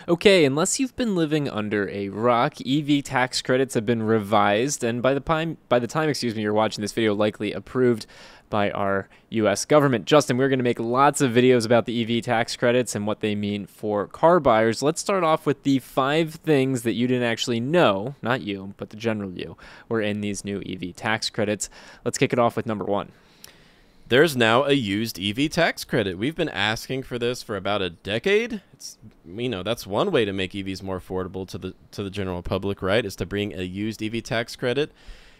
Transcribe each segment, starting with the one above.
Okay, unless you've been living under a rock, EV tax credits have been revised, and by the time, you're watching this video, likely approved by our U.S. government. Justin, we're going to make lots of videos about the EV tax credits and what they mean for car buyers. Let's start off with the 5 things that you didn't actually know, not you, but the general you, were in these new EV tax credits. Let's kick it off with number 1. There's now a used EV tax credit. We've been asking for this for about a decade. That's one way to make EVs more affordable to the general public, right? Is to bring a used EV tax credit.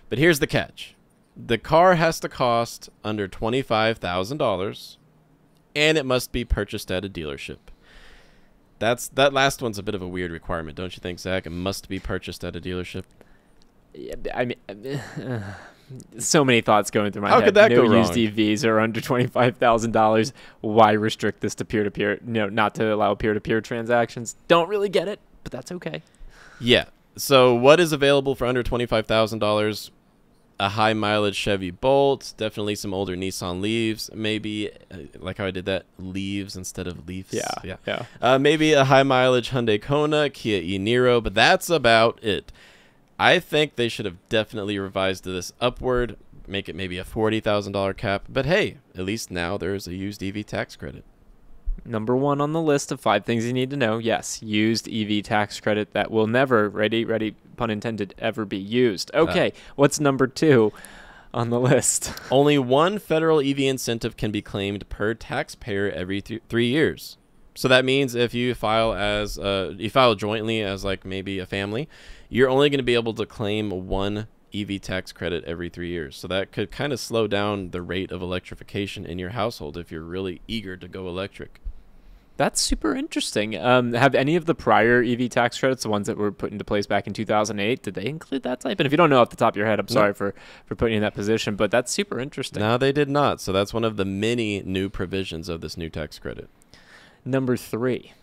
But here's the catch. The car has to cost under $25,000 and it must be purchased at a dealership. That last one's a bit of a weird requirement, don't you think, Zach? It must be purchased at a dealership. Yeah, I mean, so many thoughts going through my head. How could that go wrong? Used EVs are under $25,000. Why restrict this to peer-to-peer? Not to allow peer-to-peer transactions. Don't really get it, but that's okay. Yeah. So what is available for under $25,000? A high mileage Chevy Bolt, definitely some older Nissan Leafs, maybe like how I did that, Leaves instead of Leafs. Yeah. Maybe a high mileage Hyundai Kona, Kia e-Niro, but that's about it. I think they should have definitely revised this upward, make it maybe a $40,000 cap. But hey, at least now there's a used EV tax credit. Number 1 on the list of 5 things you need to know. Yes, used EV tax credit that will never, ready, pun intended, ever be used. Okay, what's number 2 on the list? Only one federal EV incentive can be claimed per taxpayer every 3 years. So that means if you file jointly as like maybe a family, you're only going to be able to claim one EV tax credit every 3 years. So that could kind of slow down the rate of electrification in your household if you're really eager to go electric. That's super interesting. Have any of the prior EV tax credits, the ones that were put into place back in 2008, did they include that type? And if you don't know off the top of your head, I'm sorry for putting you in that position, but that's super interesting. No, they did not. So that's one of the many new provisions of this new tax credit. Number 3.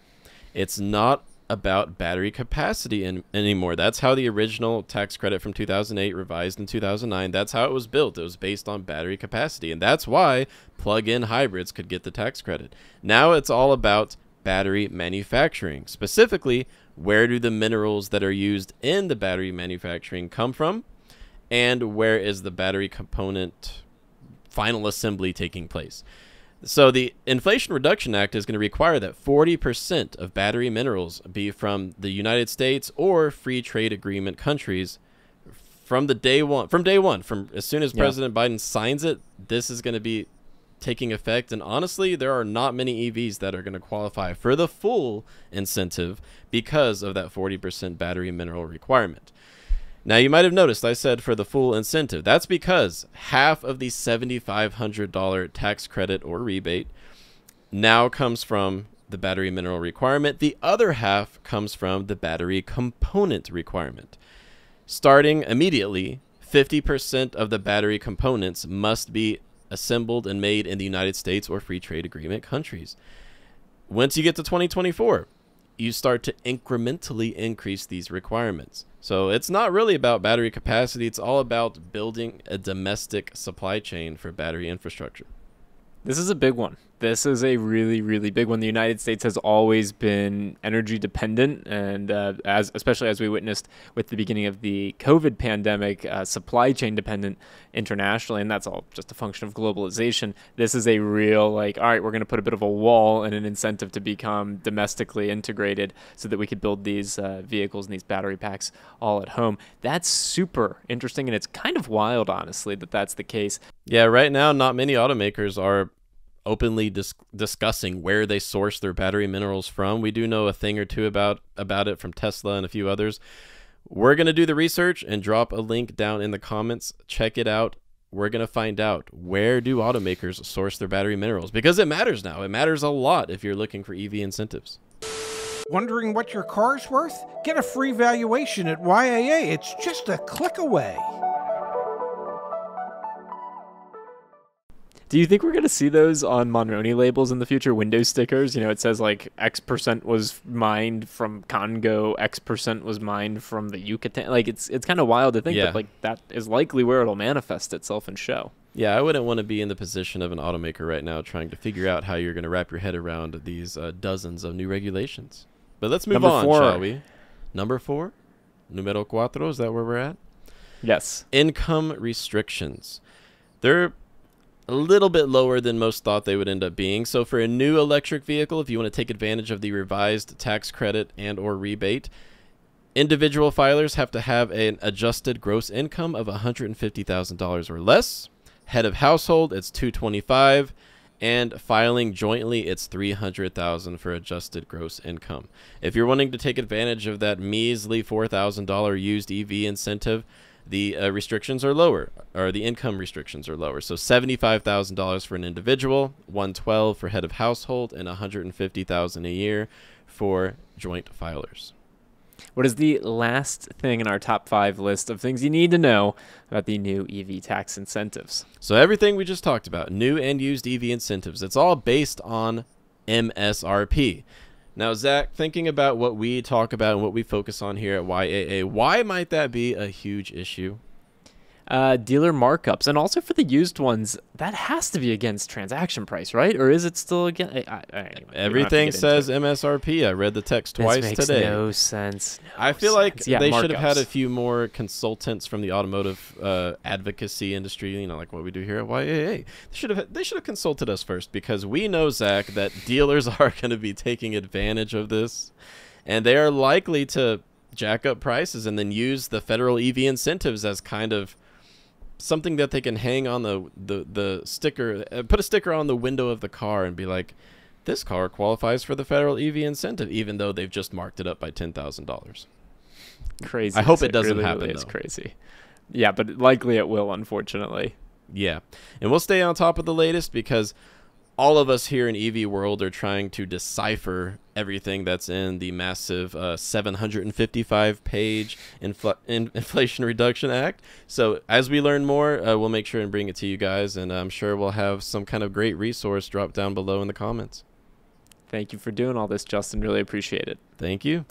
It's not about battery capacity anymore. That's how the original tax credit from 2008 revised in 2009. That's how it was built. It was based on battery capacity, and that's why plug-in hybrids could get the tax credit. Now it's all about battery manufacturing. Specifically, where do the minerals that are used in the battery manufacturing come from, and where is the battery component final assembly taking place? So the Inflation Reduction Act is going to require that 40% of battery minerals be from the United States or free trade agreement countries from day one. From as soon as President Biden signs it, this is going to be taking effect. And honestly, there are not many EVs that are going to qualify for the full incentive because of that 40% battery mineral requirement. Now, you might have noticed I said for the full incentive. That's because half of the $7,500 tax credit or rebate now comes from the battery mineral requirement. The other half comes from the battery component requirement. Starting immediately, 50% of the battery components must be assembled and made in the United States or free trade agreement countries. Once you get to 2024, you start to incrementally increase these requirements. So it's not really about battery capacity. It's all about building a domestic supply chain for battery infrastructure. This is a big one. This is a really, really big one. The United States has always been energy dependent, and especially as we witnessed with the beginning of the COVID pandemic, supply chain dependent internationally, and that's all just a function of globalization. This is a real, all right, we're going to put a bit of a wall and an incentive to become domestically integrated so that we could build these vehicles and these battery packs all at home. That's super interesting, and it's kind of wild, honestly, that that's the case. Yeah, right now, not many automakers are openly discussing where they source their battery minerals from. We do know a thing or two about it from Tesla and a few others. We're going to do the research and drop a link down in the comments. Check it out. We're going to find out, where do automakers source their battery minerals? Because it matters now. It matters a lot if you're looking for EV incentives. Wondering what your car's worth? Get a free valuation at YAA. It's just a click away. Do you think we're going to see those on Monroney labels in the future, window stickers? It says like X% was mined from Congo, X% was mined from the Yucatan. It's kind of wild to think that that is likely where it'll manifest itself and show. Yeah, I wouldn't want to be in the position of an automaker right now trying to figure out how you're going to wrap your head around these dozens of new regulations. But let's move Number on, 4. shall we? Number 4? Numero cuatro, is that where we're at? Yes. Income restrictions. They're a little bit lower than most thought they would end up being. So for a new electric vehicle, if you want to take advantage of the revised tax credit and or rebate, individual filers have to have an adjusted gross income of $150,000 or less. Head of household, it's $225,000, and filing jointly, it's $300,000 for adjusted gross income. If you're wanting to take advantage of that measly $4,000 used EV incentive, the restrictions are lower, or the income restrictions are lower. So $75,000 for an individual, $112,000 for head of household, and $150,000 a year for joint filers. What is the last thing in our top 5 list of things you need to know about the new EV tax incentives? So everything we just talked about, new and used EV incentives, it's all based on MSRP. Now, Zach, thinking about what we talk about and what we focus on here at YAA, why might that be a huge issue? Dealer markups, and also for the used ones, that has to be against transaction price, right? Or is it still against? Anyway, Everything says MSRP. I read the text twice this today. makes no sense. I feel like Yeah, they should have had markups. a few more consultants from the automotive advocacy industry, you know, like what we do here at YAA. They should have consulted us first, because we know, Zach, that dealers are going to be taking advantage of this, and they are likely to jack up prices and then use the federal EV incentives as kind of something that they can hang on the sticker, put a sticker on the window of the car and be like, this car qualifies for the federal EV incentive, even though they've just marked it up by $10,000. Crazy. I hope it doesn't happen, Really is though. crazy. Yeah, but likely it will, unfortunately. Yeah, and we'll stay on top of the latest, because all of us here in EV world are trying to decipher everything that's in the massive 755-page Inflation Reduction Act. So as we learn more, we'll make sure and bring it to you guys, and I'm sure we'll have some kind of great resource drop down below in the comments. Thank you for doing all this, Justin. Really appreciate it. Thank you.